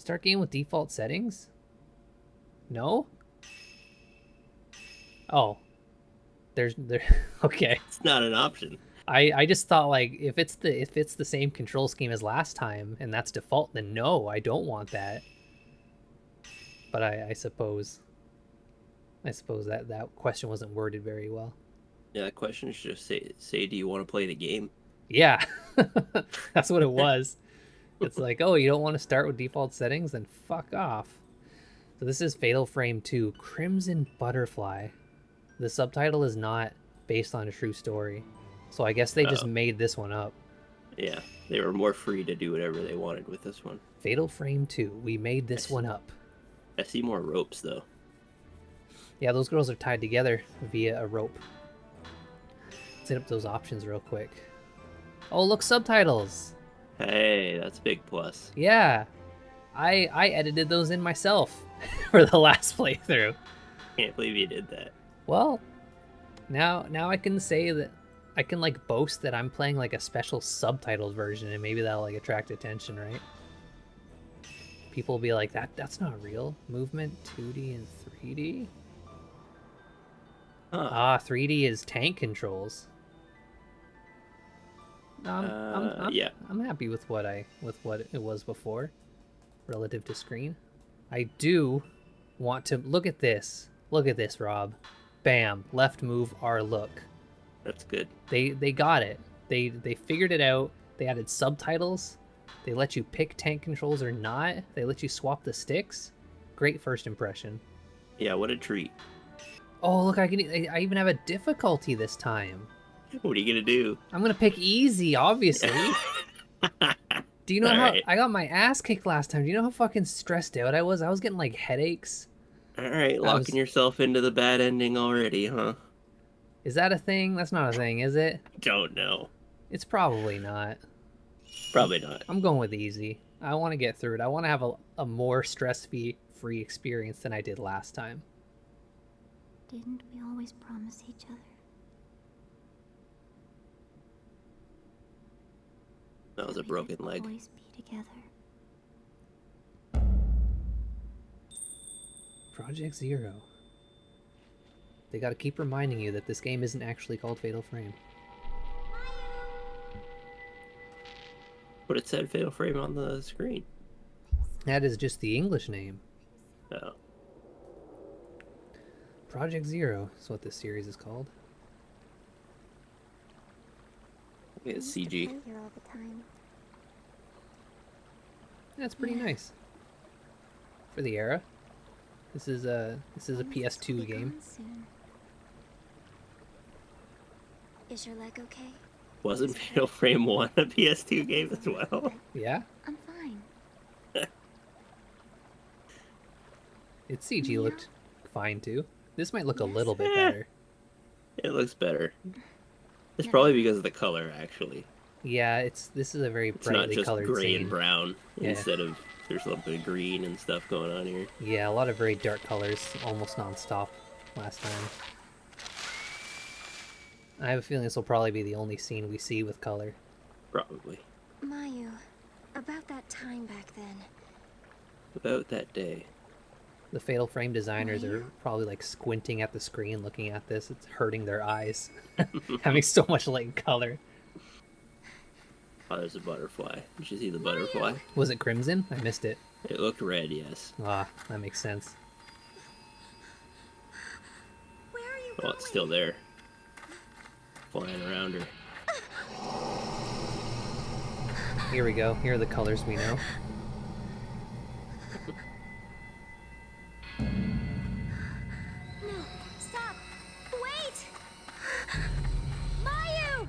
Start game with default settings? No? Oh. There okay. It's not an option. I just thought like if it's the same control scheme as last time and that's default, then no, I don't want that. But I suppose that question wasn't worded very well. Yeah, that question should just say, do you want to play the game? Yeah. That's what it was. It's like, oh, you don't want to start with default settings? Then fuck off. So this is Fatal Frame 2, Crimson Butterfly. The subtitle is not based on a true story. So I guess they just made this one up. Yeah, they were more free to do whatever they wanted with this one. Fatal Frame 2, we made this one up. I see more ropes, though. Yeah, those girls are tied together via a rope. Let's hit up those options real quick. Oh, look, subtitles! Hey, that's a big plus. Yeah, I edited those in myself for the last playthrough. Can't believe you did that. Well, now I can say that I can like boast that I'm playing like a special subtitled version, and maybe that'll like attract attention, right? People will be like, that's not real. Movement 2D and 3D. Huh. 3D is tank controls. Yeah. I'm happy with what it was before, relative to screen. I do want to look at this. Look at this, Rob. Bam, left move, R look. That's good. They got it. They figured it out. They added subtitles. They let you pick tank controls or not. They let you swap the sticks. Great first impression. Yeah, what a treat. Oh, look, I even have a difficulty this time. What are you gonna do? I'm gonna pick easy, obviously. Do you know how right. I got my ass kicked last time? Do you know how fucking stressed out I was? I was getting like headaches. All right, locking yourself into the bad ending already, huh? Is that a thing? That's not a thing, is it? Don't know. It's probably not. Probably not. I'm going with easy. I want to get through it. I want to have a more stress-free experience than I did last time. Didn't we always promise each other? That was a broken leg. Always be together. Project Zero. They gotta keep reminding you that this game isn't actually called Fatal Frame. But it said Fatal Frame on the screen. That is just the English name. Oh. Project Zero is what this series is called. It's CG. Here all the time. That's pretty nice. For the era. This is a PS2 game. Is your leg okay? Wasn't Fatal Frame 1 a PS2 game as well? Yeah? I'm fine. Its CG looked fine too. This might look a little bit better. It looks better. It's probably because of the color, actually. Yeah, this is a very It's not brightly just colored gray scene. and brown Yeah. instead of there's a little bit of green and stuff going on here. Yeah, a lot of very dark colors, almost non-stop last time. I have a feeling this will probably be the only scene we see with color. Probably. Mayu, about that time back then. About that day. The Fatal Frame designers are probably like squinting at the screen looking at this. It's hurting their eyes. Having so much light color. Oh, there's a butterfly. Did you see the butterfly? Was it crimson? I missed it. It looked red, yes. Ah, that makes sense. Where are you Oh, it's still there. Flying around her. Here we go. Here are the colors we know. No, stop! Wait! Mayu!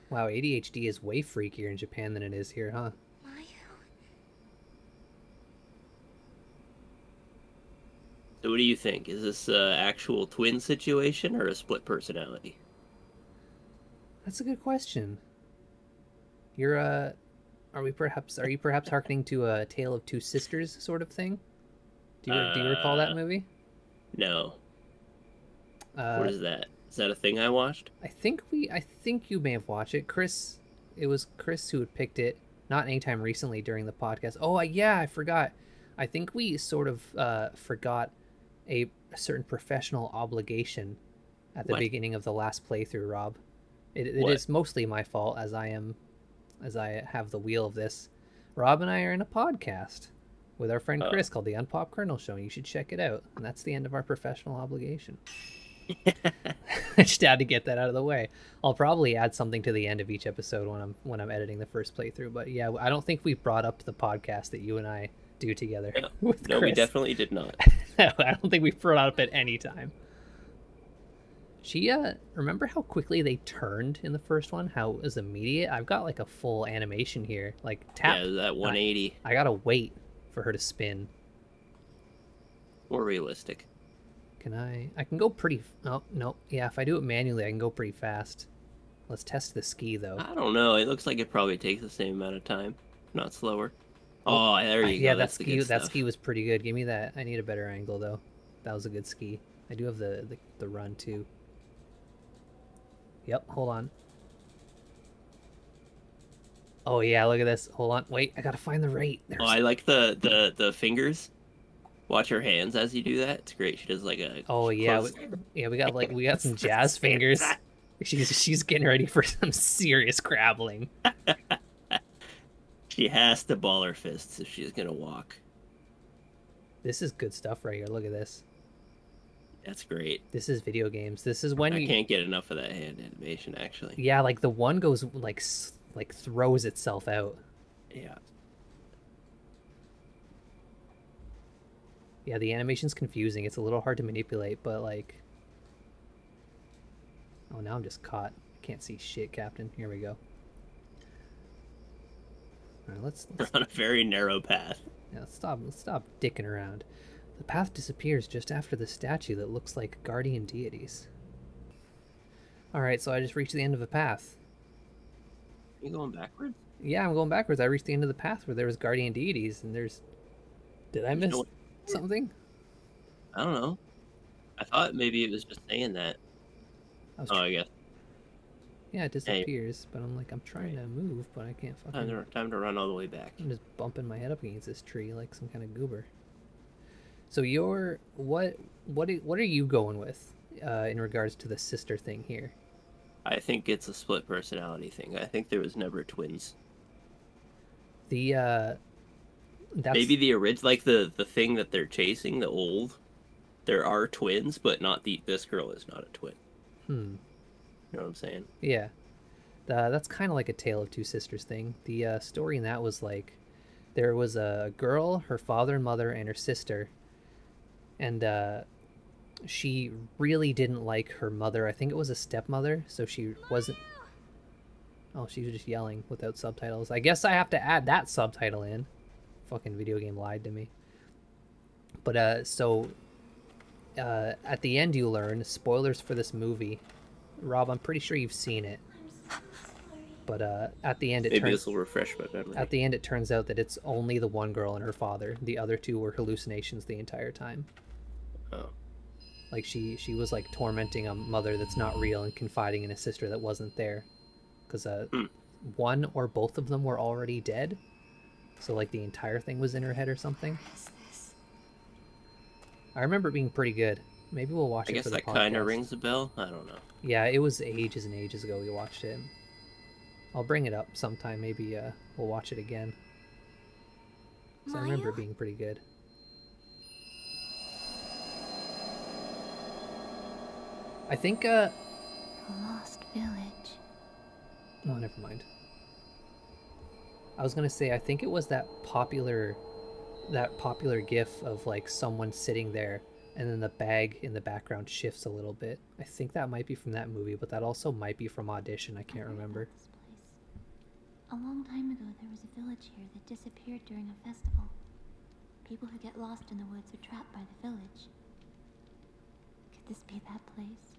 Wow, ADHD is way freakier in Japan than it is here, huh? So what do you think? Is this an actual twin situation or a split personality? That's a good question. You're are you perhaps harkening to a Tale of Two Sisters sort of thing? Do you recall that movie? No. What is that? Is that a thing I watched? I think you may have watched it. Chris, it was Chris who had picked it, not anytime recently during the podcast. Oh, yeah, I forgot. I think we sort of forgot a certain professional obligation at the What? beginning of the last playthrough, Rob. It What? is mostly my fault as I have the wheel of this. Rob and I are in a podcast with our friend Oh. Chris called the Unpop Kernel Show. You should check it out. And that's the end of our professional obligation. I just had to get that out of the way. I'll probably add something to the end of each episode when I'm editing the first playthrough. But yeah, I don't think we brought up the podcast that you and I do together No, with no, Chris. we definitely did not. I don't think we brought it up at any time. She remember how quickly they turned in the first one? How it was immediate? I've got like a full animation here. Like tap. Yeah, that 180. I gotta wait for her to spin. More realistic. Can I can go pretty... Oh, no. Yeah, if I do it manually, I can go pretty fast. Let's test the ski, though. I don't know. It looks like it probably takes the same amount of time, if not slower. Oh, there you Yeah, go. That's the good that stuff. ski was pretty good. Give me that. I need a better angle, though. That was a good ski. I do have the run, too. Yep, hold on. Oh, yeah, look at this. Hold on. Wait, I gotta find the rate. Oh, I like the fingers. Watch her hands as you do that. It's great. She does like a. Oh, yeah. We got some jazz fingers. She's getting ready for some serious crabbling. She has to ball her fists if she's gonna walk. This is good stuff right here. Look at this. That's great. This is video games. This is when I you can't get enough of that hand animation, actually. Yeah, like the one goes like throws itself out. Yeah. Yeah, the animation's confusing. It's a little hard to manipulate, but like... Oh, now I'm just caught. Can't see shit, Captain. Here we go. Alright, let's We're on a very narrow path. yeah, let's stop dicking around. The path disappears just after the statue that looks like guardian deities. Alright, so I just reached the end of a path. Are you going backwards? Yeah, I'm going backwards. I reached the end of the path where there was guardian deities, and there's... Did I miss something? I don't know. I thought maybe it was just saying that. I guess. Yeah, it disappears, but I'm like, I'm trying to move, but I can't fucking... Time to run all the way back. I'm just bumping my head up against this tree like some kind of goober. So you're... What are you going with in regards to the sister thing here? I think it's a split personality thing. I think there was never twins. That's... Maybe the original, like the thing that they're chasing, the old. There are twins, but not this girl is not a twin. Hmm. You know what I'm saying? Yeah. That's kind of like a Tale of Two Sisters thing. The story in that was like, there was a girl, her father and mother, and her sister, and she really didn't like her mother. I think it was a stepmother, so she wasn't... Oh, she was just yelling without subtitles. I guess I have to add that subtitle in. Fucking video game lied to me. But at the end you learn, spoilers for this movie. Rob, I'm pretty sure you've seen it. But at the end Maybe this will refresh my memory. At the end it turns out that it's only the one girl and her father. The other two were hallucinations the entire time. Oh. Like she was like tormenting a mother that's not real and confiding in a sister that wasn't there. Because one or both of them were already dead. So like the entire thing was in her head or something. I remember it being pretty good. Maybe we'll watch it for the podcast. I guess that kind of rings a bell. I don't know. Yeah, it was ages and ages ago we watched it. I'll bring it up sometime. Maybe we'll watch it again. Because I remember it being pretty good. I think... The lost village. Oh, never mind. I was gonna say, I think it was that popular gif of like someone sitting there and then the bag in the background shifts a little bit. I think that might be from that movie, but that also might be from Audition. I can't remember. This place. A long time ago, there was a village here that disappeared during a festival. People who get lost in the woods are trapped by the village. Could this be that place?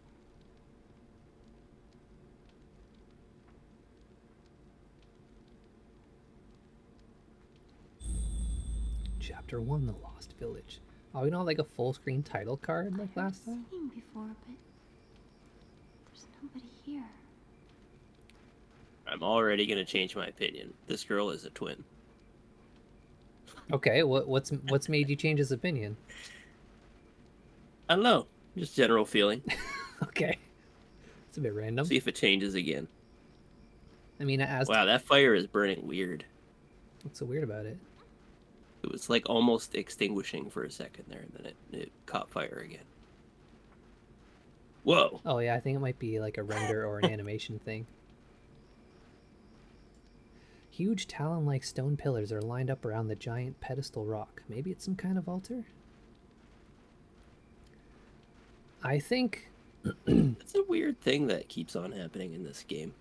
Chapter 1, The Lost Village. Oh, we don't have like a full screen title card like last time? I've seen before, but nobody here. I'm already gonna change my opinion. This girl is a twin. Okay, what's made you change his opinion? I don't know. Just general feeling. Okay. It's a bit random. See if it changes again. I mean, wow, that fire is burning weird. What's so weird about it? It was like almost extinguishing for a second there, and then it caught fire again. Whoa. Oh yeah, I think it might be like a render or an animation thing. Huge talon-like stone pillars are lined up around the giant pedestal rock. Maybe it's some kind of altar? I think... It's a weird thing that keeps on happening in this game.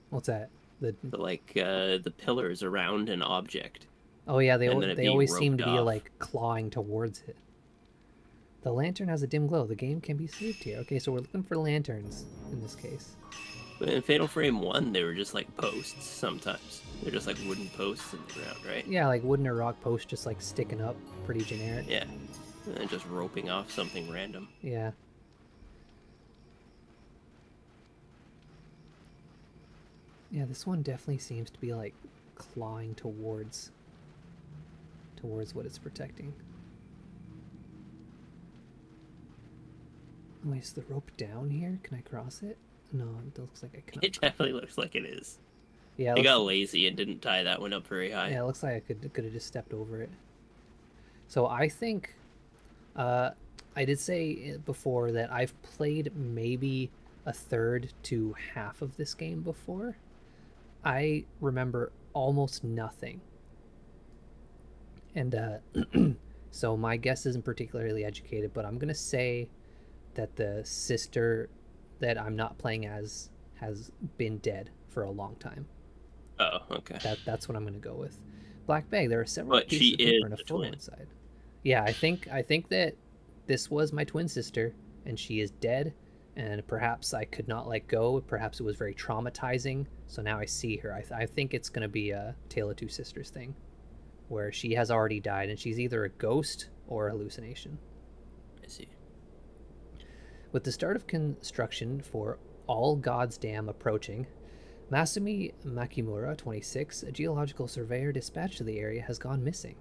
What's that? The pillars around an object. Oh yeah, they always seem to be off. like clawing towards it. The lantern has a dim glow. The game can be saved here. Okay, so we're looking for lanterns in this case. But in Fatal Frame 1, they were just like posts sometimes. They're just like wooden posts in the ground, right? Yeah, like wooden or rock posts just like sticking up. Pretty generic. Yeah. And then just roping off something random. Yeah. Yeah, this one definitely seems to be like clawing towards what it's protecting. Oh, is the rope down here? Can I cross it? No, it looks like I cannot. It definitely looks like it is. Yeah, I got lazy and didn't tie that one up very high. Yeah, it looks like I could have just stepped over it. So I think, I did say before that I've played maybe a third to half of this game before. I remember almost nothing. And so my guess isn't particularly educated, but I'm going to say that the sister that I'm not playing as has been dead for a long time. Oh, okay. That's what I'm going to go with. Black bag, there are several pieces of paper and a photo inside. Yeah, I think that this was my twin sister, and she is dead, and perhaps I could not let go. Perhaps it was very traumatizing, so now I see her. I think it's going to be a Tale of Two Sisters thing, where she has already died, and she's either a ghost or a hallucination. I see. With the start of construction for All God's Dam approaching, Masumi Makimura, 26, a geological surveyor dispatched to the area, has gone missing.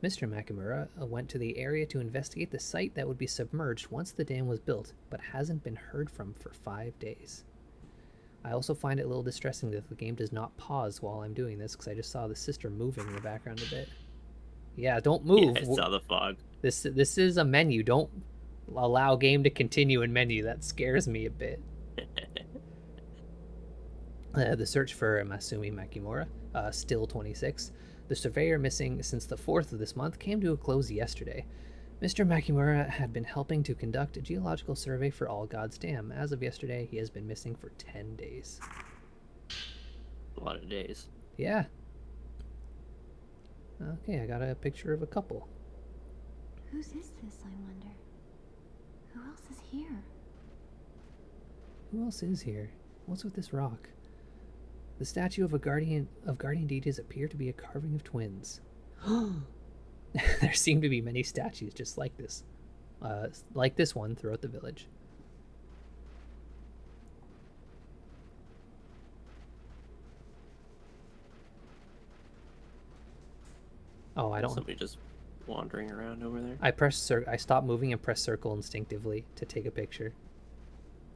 Mr. Makimura went to the area to investigate the site that would be submerged once the dam was built, but hasn't been heard from for 5 days. I also find it a little distressing that the game does not pause while I'm doing this, because I just saw the sister moving in the background a bit. Yeah, don't move. Yeah, I saw the fog. This is a menu. Don't allow game to continue in menu. That scares me a bit. The search for Masumi Makimura, still 26. The surveyor missing since the 4th of this month came to a close yesterday. Mr. Makimura had been helping to conduct a geological survey for All God's Dam. As of yesterday, he has been missing for 10 days. A lot of days. Yeah. Okay, I got a picture of a couple. Whose is this, I wonder? Who else is here? Who else is here? What's with this rock? The statue of guardian deities appear to be a carving of twins. There seem to be many statues just like this one throughout the village. Oh, I don't. Somebody just wandering around over there. I stopped moving and pressed circle instinctively to take a picture.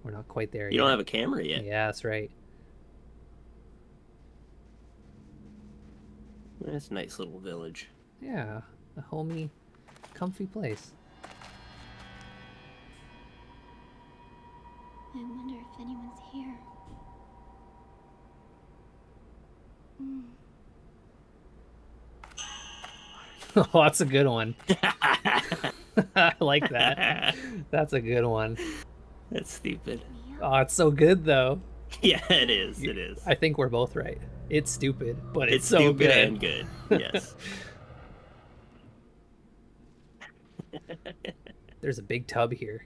We're not quite there yet. You don't have a camera yet. Yeah, that's right. That's a nice little village. Yeah, a homey, comfy place. I wonder if anyone's here. Oh, that's a good one. I like that. That's a good one. That's stupid. Oh, it's so good though. Yeah, it is. It is. I think we're both right. It's stupid, but it's so stupid good. And good. Yes. There's a big tub here.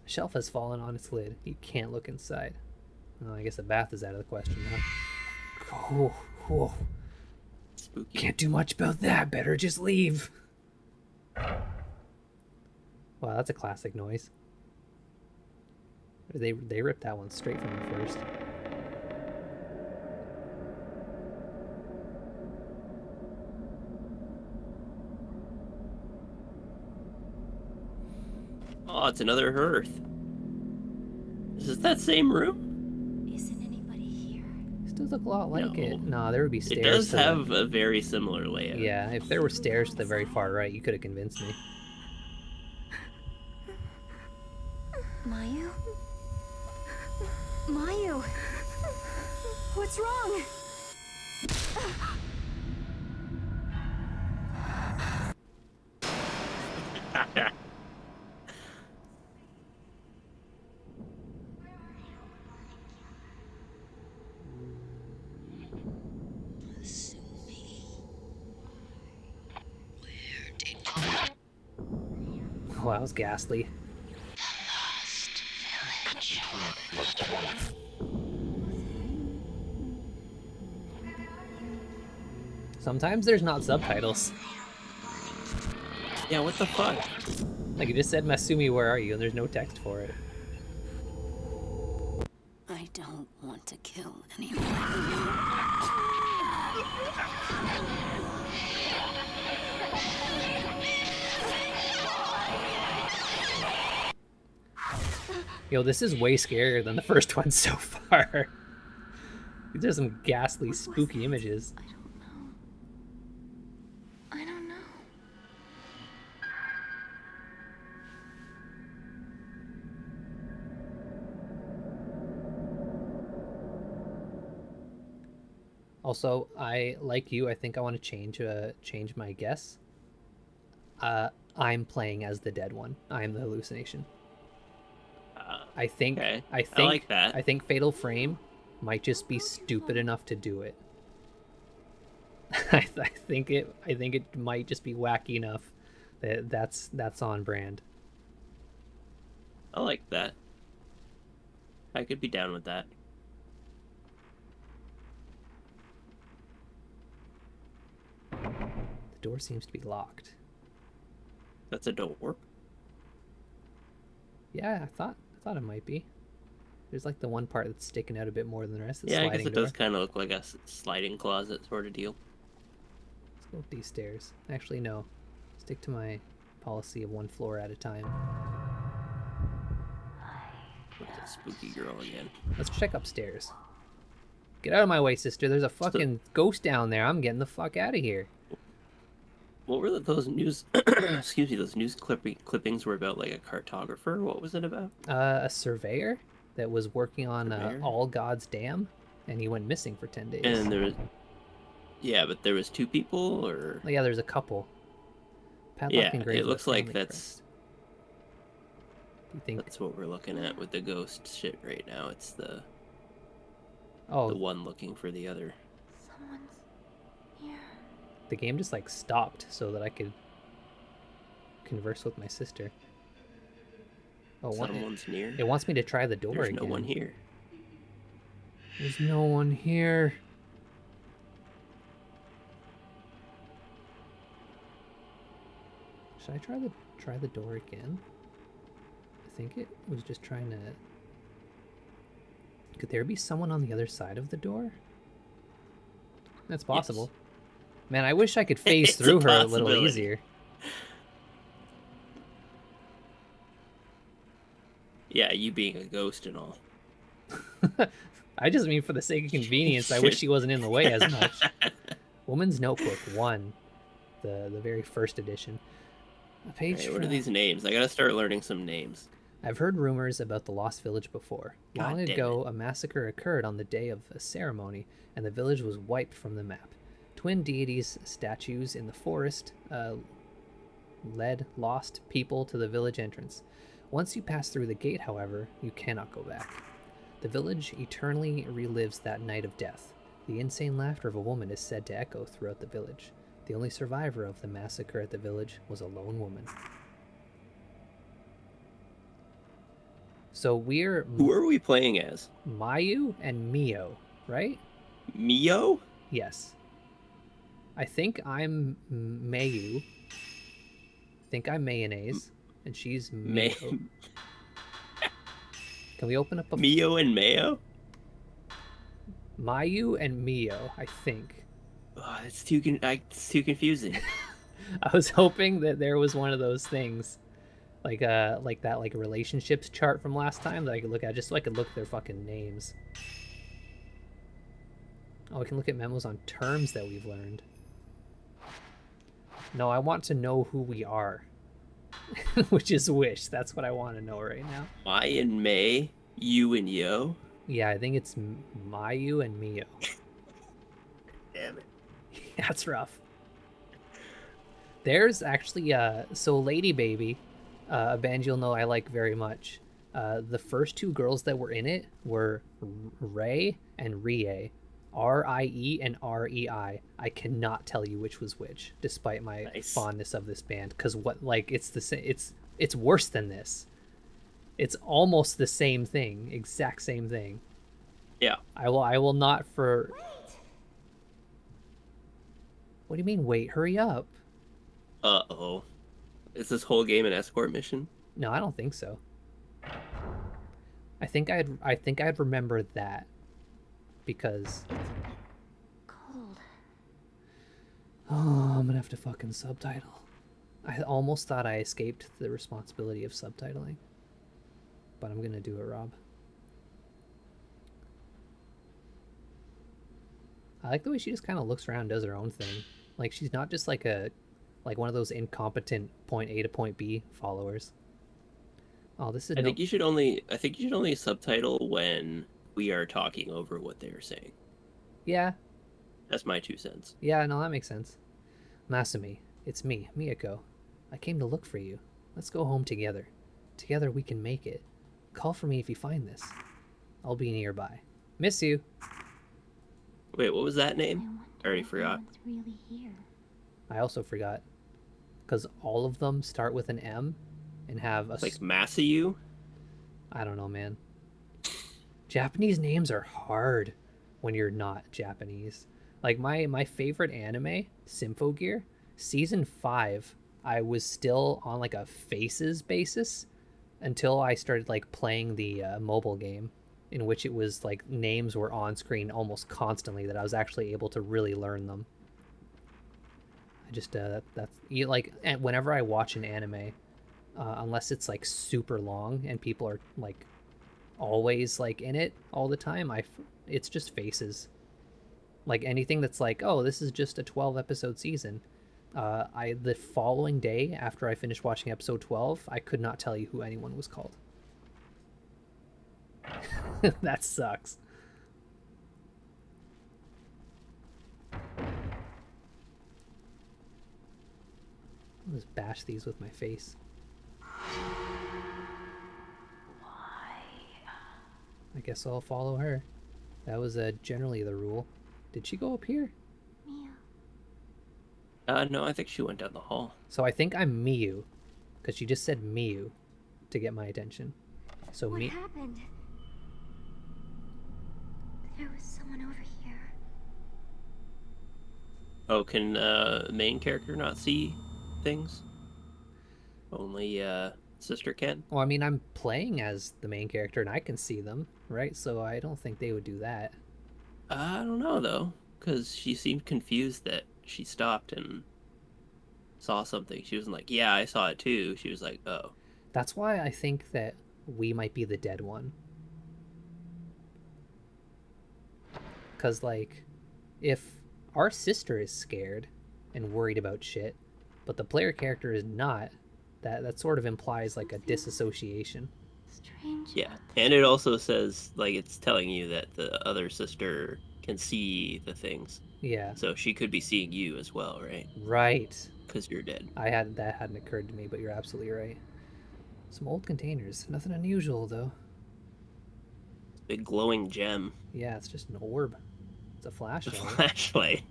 A shelf has fallen on its lid. You can't look inside. Well, I guess the bath is out of the question, huh? Oh, whoa. Spooky. Can't do much about that. Better just leave. Wow, that's a classic noise. They ripped that one straight from the first. Oh, it's another hearth. Is this that same room? Isn't anybody here? This does look a lot like No. it. No, there would be stairs. It does to have a very similar layout. Yeah, if there were stairs to the very far right, you could have convinced me. Mayu? Mayu! What's wrong? Oh, that was ghastly. Sometimes there's not subtitles. Yeah, what the fuck? Like, you just said, Masumi, where are you? And there's no text for it. I don't want to kill anyone. Yo, this is way scarier than the first one so far. These are some ghastly, spooky images. I don't know. I don't know. Also, like you, I think I want to change my guess. I'm playing as the dead one. I am the hallucination. I think okay. I think I like that. I think Fatal Frame might just be stupid enough to do it. I think it might just be wacky enough that's on brand. I like that. I could be down with that. The door seems to be locked. That's a door. Yeah, I thought it might be. There's like the one part that's sticking out a bit more than the rest. The Yeah, I sliding guess it door. does kind of look like a sliding closet sort of deal. Let's go up these stairs. Actually, no. Stick to my policy of one floor at a time. What's that spooky girl again? Let's check upstairs. Get out of my way, sister. There's a fucking ghost down there. I'm getting the fuck out of here. What were those news? Excuse me. Those news clippings were about like a cartographer. What was it about? A surveyor that was working on Surveyor? All God's Dam, and he went missing for 10 days. And there was, yeah, but there was two people, or Oh, yeah, there's a couple. Padlock yeah, engraved it with looks a like family that's crest. Do you think? that's what we're looking at with the ghost shit right now. It's the Oh, one looking for the other. Someone's here. the game just like stopped so that I could converse with my sister. Oh, Someone's near. it wants me to try the door There's again. no one here. There's no one here. Should I try the door again? I think it was just trying to. Could there be someone on the other side of the door? That's possible. Yes. Man, I wish I could phase It's a through her a little possibility. easier. Yeah, you being a ghost and all. I just mean for the sake of convenience, I wish she wasn't in the way as much. Woman's Notebook 1, the very first edition. A page. Hey, what are these names? I gotta start learning some names. I've heard rumors about the Lost Village before. God Long damn ago, a massacre occurred on the day of a ceremony, and the village was wiped from the map. Twin deities statues in the forest led lost people to the village entrance. Once you pass through the gate, however, you cannot go back. The village eternally relives that night of death. The insane laughter of a woman is said to echo throughout the village. The only survivor of the massacre at the village was a lone woman. So we're Who are we playing as? Mayu and Mio, right? Mio? Yes. I think I'm Mayu. I think I'm mayonnaise, and she's Mio. Can we open up a Mio and Mayo? Mayu and Mio, I think. Oh, it's too confusing. I was hoping that there was one of those things, like that, like relationships chart from last time that I could look at, just so I could look at their fucking names. Oh, we can look at memos on terms that we've learned. No, I want to know who we are. Which is Wish. That's what I want to know right now. Mai and May, you and Yo. Yeah, I think it's Mayu and Mio. Damn it. That's rough. There's actually, so Lady Baby, a band you'll know I like very much. The first two girls that were in it were Ray and Rie. R-I-E and R-E-I. I cannot tell you which was which, despite my fondness of this band. Because it's the same. It's worse than this. It's almost the same thing, exact same thing. Yeah. I will not for. Wait. What do you mean? Wait, hurry up. Uh-oh. Is this whole game an escort mission? No, I don't think so. I think I'd remember that. Because It's a bit cold. oh, I'm gonna have to fucking subtitle. I almost thought I escaped the responsibility of subtitling, but I'm gonna do it, Rob. I like the way she just kind of looks around and does her own thing. Like she's not just like one of those incompetent point A to point B followers. Oh, this is. I think you should only subtitle when we are talking over what they are saying. Yeah. That's my 2 cents. Yeah, no, that makes sense. Masumi, it's me, Miyako. I came to look for you. Let's go home together. Together we can make it. Call for me if you find this. I'll be nearby. Miss you. Wait, what was that I name? wonder I already if forgot. anyone's really here. I also forgot. Because all of them start with an M and have a... Like Masayu? I don't know, man. Japanese names are hard when you're not Japanese. Like my favorite anime, Symphogear, season 5, I was still on like a faces basis until I started like playing the mobile game, in which it was like names were on screen almost constantly, that I was actually able to really learn them. I just that's like, and whenever I watch an anime, unless it's like super long and people are like always like in it all the time, it's just faces. Like anything that's like, oh, this is just a 12 episode season, the following day after I finished watching episode 12, I could not tell you who anyone was called. That sucks. I'll just bash these with my face. I guess I'll follow her. That was generally the rule. Did she go up here? Mia. No, I think she went down the hall. So I think I'm Miyu, because she just said Miyu to get my attention. So What happened? There was someone over here. Oh, can main character not see things? Only sister can? Well, I mean, I'm playing as the main character and I can see them, right? So I don't think they would do that. I don't know, though, because she seemed confused that she stopped and saw something. She wasn't like, yeah, I saw it too. She was like, oh. That's why I think that we might be the dead one. Because, like, if our sister is scared and worried about shit, but the player character is not, that sort of implies, like, a disassociation. Strange. Yeah, and it also says, like, it's telling you that the other sister can see the things. Yeah. So she could be seeing you as well, right? Right. Because you're dead. That hadn't occurred to me, but you're absolutely right. Some old containers. Nothing unusual, though. Big glowing gem. Yeah, it's just an orb. It's a A flashlight. flashlight.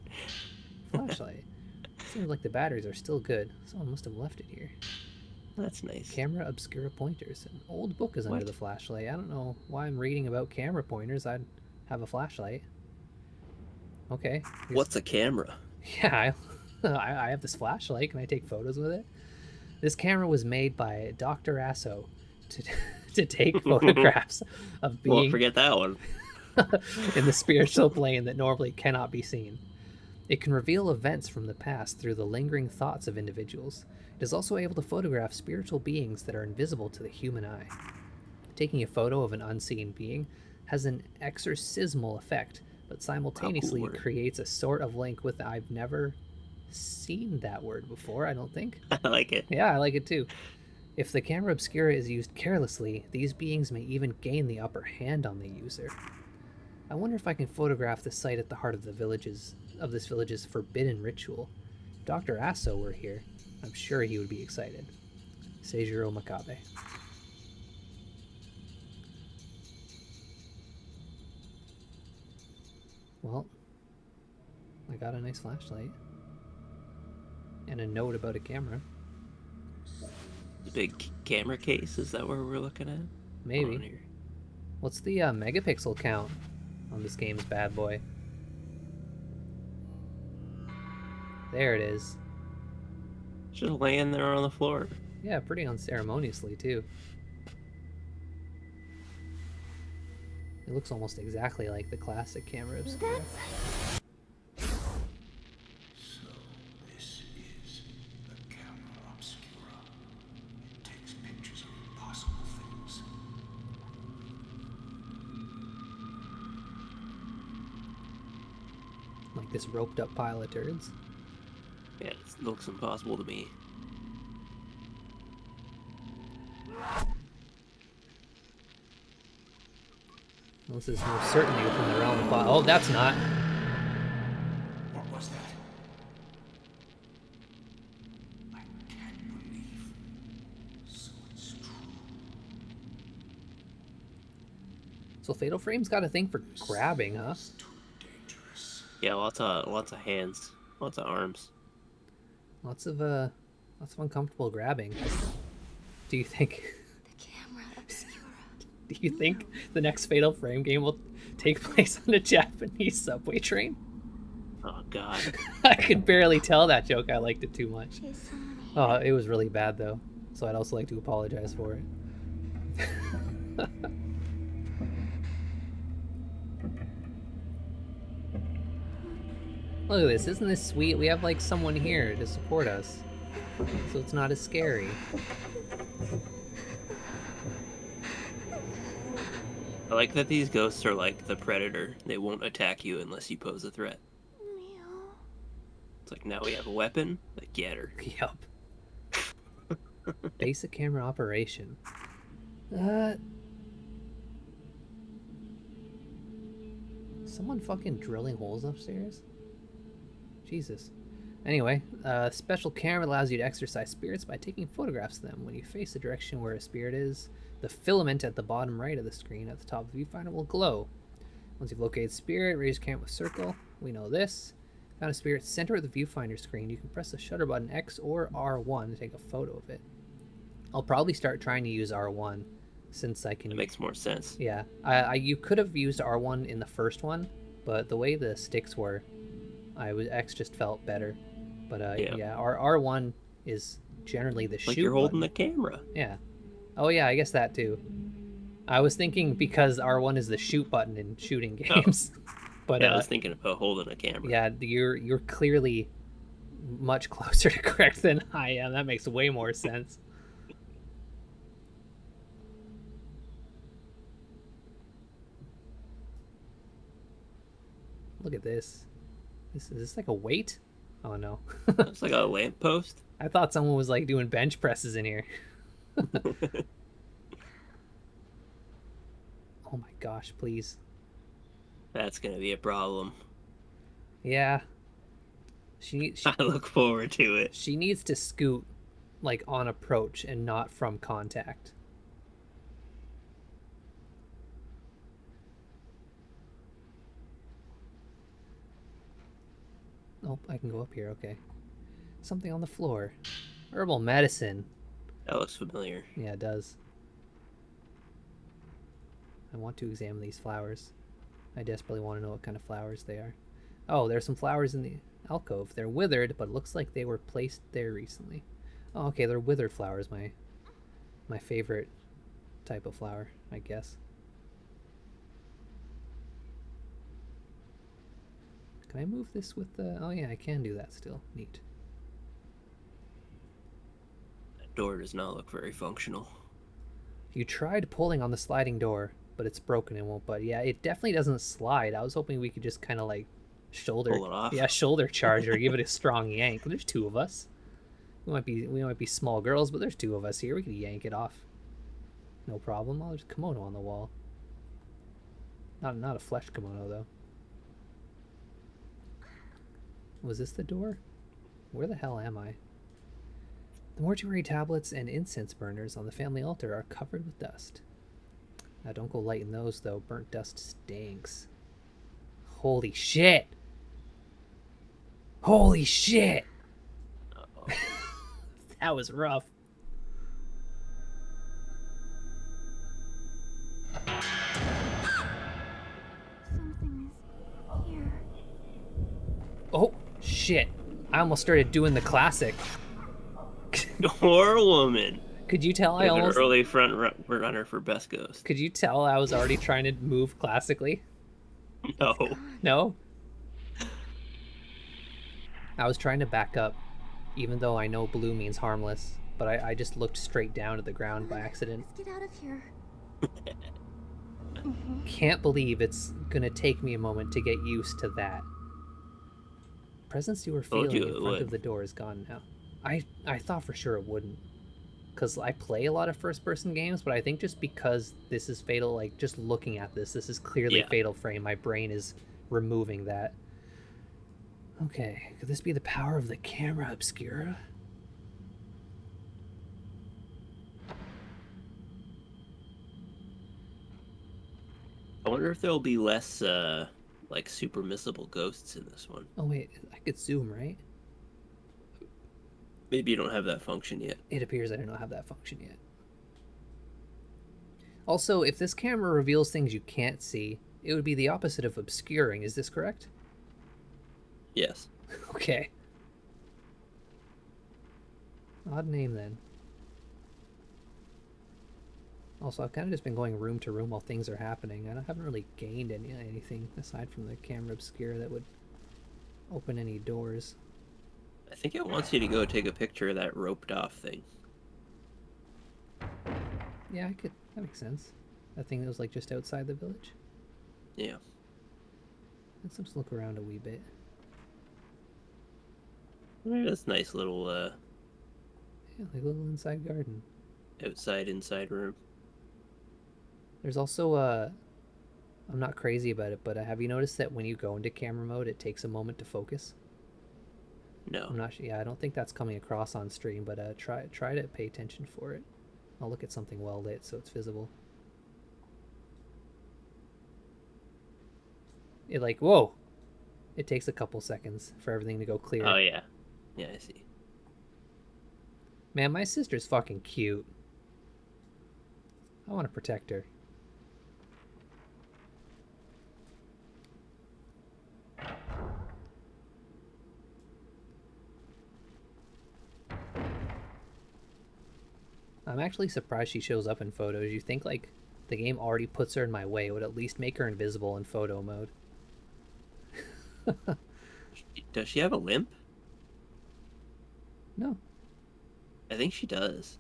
Flashlight. Seems like the batteries are still good. Someone must have left it here. That's nice. Camera obscura pointers. An old book is under What? the flashlight. I don't know why I'm reading about camera pointers. I'd have a flashlight. Okay. What's a camera? Yeah, I have this flashlight. Can I take photos with it? This camera was made by Dr. Asso to take photographs of Won't being forget that one. in the spiritual plane that normally cannot be seen. It can reveal events from the past through the lingering thoughts of individuals. It is also able to photograph spiritual beings that are invisible to the human eye. Taking a photo of an unseen being has an exorcismal effect, but simultaneously creates a sort of link with I've never seen that word before, I don't think. I like it. Yeah, I like it too. If the camera obscura is used carelessly, these beings may even gain the upper hand on the user. I wonder if I can photograph the site at the heart of this village's forbidden ritual. If Dr. Asso were here, I'm sure he would be excited. Seijiro Makabe. Well, I got a nice flashlight. And a note about a camera. The big camera case, is that where we're looking at? Maybe. What's the megapixel count on this game's bad boy? There it is. Just laying there on the floor. Yeah, pretty unceremoniously, too. It looks almost exactly like the classic camera obscura. So this is the camera obscura. It takes pictures of impossible things. Like this roped up pile of turds. Yeah, it looks impossible to me. This is most certainly within the realm of... Oh, that's not. What was that? I can't believe. So it's true. So Fatal Frame's got a thing for grabbing, huh? It's too dangerous. Yeah, lots of hands, lots of arms. Lots of uncomfortable grabbing. Do you think... The camera obscura. Do you think the next Fatal Frame game will take place on a Japanese subway train? Oh god. I could barely tell that joke. I liked it too much. Oh, it was really bad though. So I'd also like to apologize for it. Look at this. Isn't this sweet? We have like someone here to support us. So it's not as scary. I like that these ghosts are like the predator. They won't attack you unless you pose a threat. It's like, now we have a weapon, like, get her. Yup. Basic camera operation. Someone fucking drilling holes upstairs? Jesus. Anyway, special camera allows you to exercise spirits by taking photographs of them. When you face the direction where a spirit is, the filament at the bottom right of the screen at the top of the viewfinder will glow. Once you've located spirit, raise your camera with circle. We know this. Found a spirit center of the viewfinder screen. You can press the shutter button X or R1 to take a photo of it. I'll probably start trying to use R1 since I can... It makes more sense. Yeah. You could have used R1 in the first one, but the way the sticks were, X just felt better. But yeah, R1 is generally the shoot like you're holding button. the camera. Yeah. Oh yeah, I guess that too. I was thinking because R1 is the shoot button in shooting games. But yeah, I was thinking about holding a camera. Yeah, you're clearly much closer to correct than I am. That makes way more sense. Look at this. Is this like a weight? Oh no. It's like a lamppost. I thought someone was like doing bench presses in here. Oh my gosh, please. That's gonna be a problem. Yeah. She I look forward to it. She needs to scoot like on approach and not from contact. Oh, I can go up here, okay. Something on the floor. Herbal medicine. That looks familiar. Yeah, it does. I want to examine these flowers. I desperately want to know what kind of flowers they are. Oh, there's some flowers in the alcove. They're withered, but it looks like they were placed there recently. Oh, okay, they're withered flowers, my favorite type of flower, I guess. Can I move this with the... Oh yeah, I can do that still. Neat. That door does not look very functional. You tried pulling on the sliding door, but it's broken and won't budge. Yeah, it definitely doesn't slide. I was hoping we could just kind of like shoulder... Pull it off? Yeah, shoulder charge or give it a strong yank. There's two of us. We might be small girls, but there's two of us here. We could yank it off. No problem. Oh, there's a kimono on the wall. Not a flesh kimono, though. Was this the door? Where the hell am I? The mortuary tablets and incense burners on the family altar are covered with dust. Now don't go lighting those, though. Burnt dust stinks. Holy shit! Holy shit! Uh-oh. That was rough. Something is here. Oh, shit. I almost started doing the classic. Door woman. Could you tell I An almost... early runner for best ghost. Could you tell I was already trying to move classically? No. No? I was trying to back up, even though I know blue means harmless, but I just looked straight down to the ground by accident. Let's get out of here. Can't believe it's gonna take me a moment to get used to that. Presence you were Told feeling you in it front would. of the door is gone now. I thought for sure it wouldn't. Because I play a lot of first-person games, but I think just because this is Fatal, like, just looking at this is clearly Yeah. Fatal Frame, my brain is removing that. Okay, could this be the power of the camera obscura? I wonder if there'll be less, like, super missable ghosts in this one. Oh wait, I could zoom, right? Maybe you don't have that function yet. It appears I do not have that function yet. Also, if this camera reveals things you can't see, it would be the opposite of obscuring, is this correct? Yes. Okay. Odd name then. Also, I've kind of just been going room to room while things are happening. I haven't really gained anything aside from the camera obscura that would open any doors. I think it wants you to go take a picture of that roped off thing. Yeah, that makes sense. That thing that was like just outside the village. Yeah. Let's just look around a wee bit. That's a nice little, Yeah, like a little inside garden. inside room. There's also I'm not crazy about it, but have you noticed that when you go into camera mode, it takes a moment to focus? No. I'm not sure. Yeah, I don't think that's coming across on stream, but try to pay attention for it. I'll look at something well lit so it's visible. It like, whoa! It takes a couple seconds for everything to go clear. Oh, yeah. Yeah, I see. Man, my sister's fucking cute. I want to protect her. I'm actually surprised she shows up in photos. You think, like, the game already puts her in my way. It would at least make her invisible in photo mode. Does she have a limp? No. I think she does.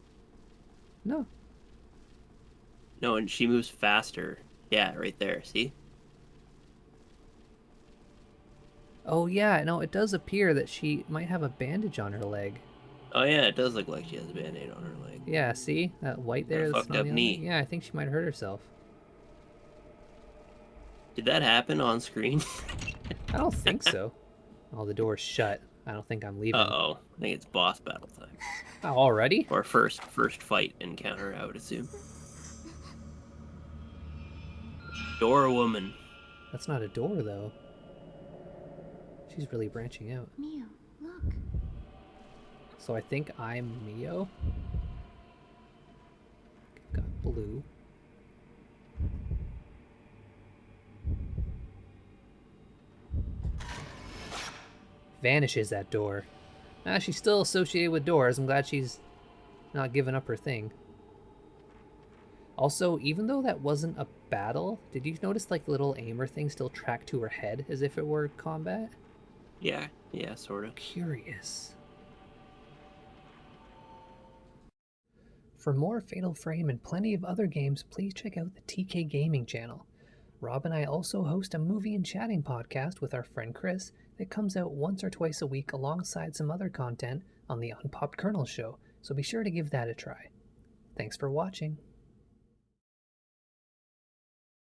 No. No, and she moves faster. Yeah, right there, see? Oh, yeah. No, it does appear that she might have a bandage on her leg. Oh, yeah, it does look like she has a band-aid on her leg. Yeah, see? That white there? Got a that's fucked on up the other knee. leg? Yeah, I think she might have hurt herself. Did that happen on screen? I don't think so. Oh, the door's shut. I don't think I'm leaving. Uh-oh. I think it's boss battle time. Oh, already? Or first fight encounter, I would assume. Door woman. That's not a door, though. She's really branching out. Mio, look. So I think I'm Mio. Got blue. Vanishes that door. Ah, she's still associated with doors. I'm glad she's not giving up her thing. Also, even though that wasn't a battle, did you notice like the little aimer thing still tracked to her head as if it were combat? Yeah, sort of. Curious. For more Fatal Frame and plenty of other games, please check out the TK Gaming channel. Rob and I also host a movie and chatting podcast with our friend Chris that comes out once or twice a week alongside some other content on the Unpopped Kernel show, so be sure to give that a try. Thanks for watching.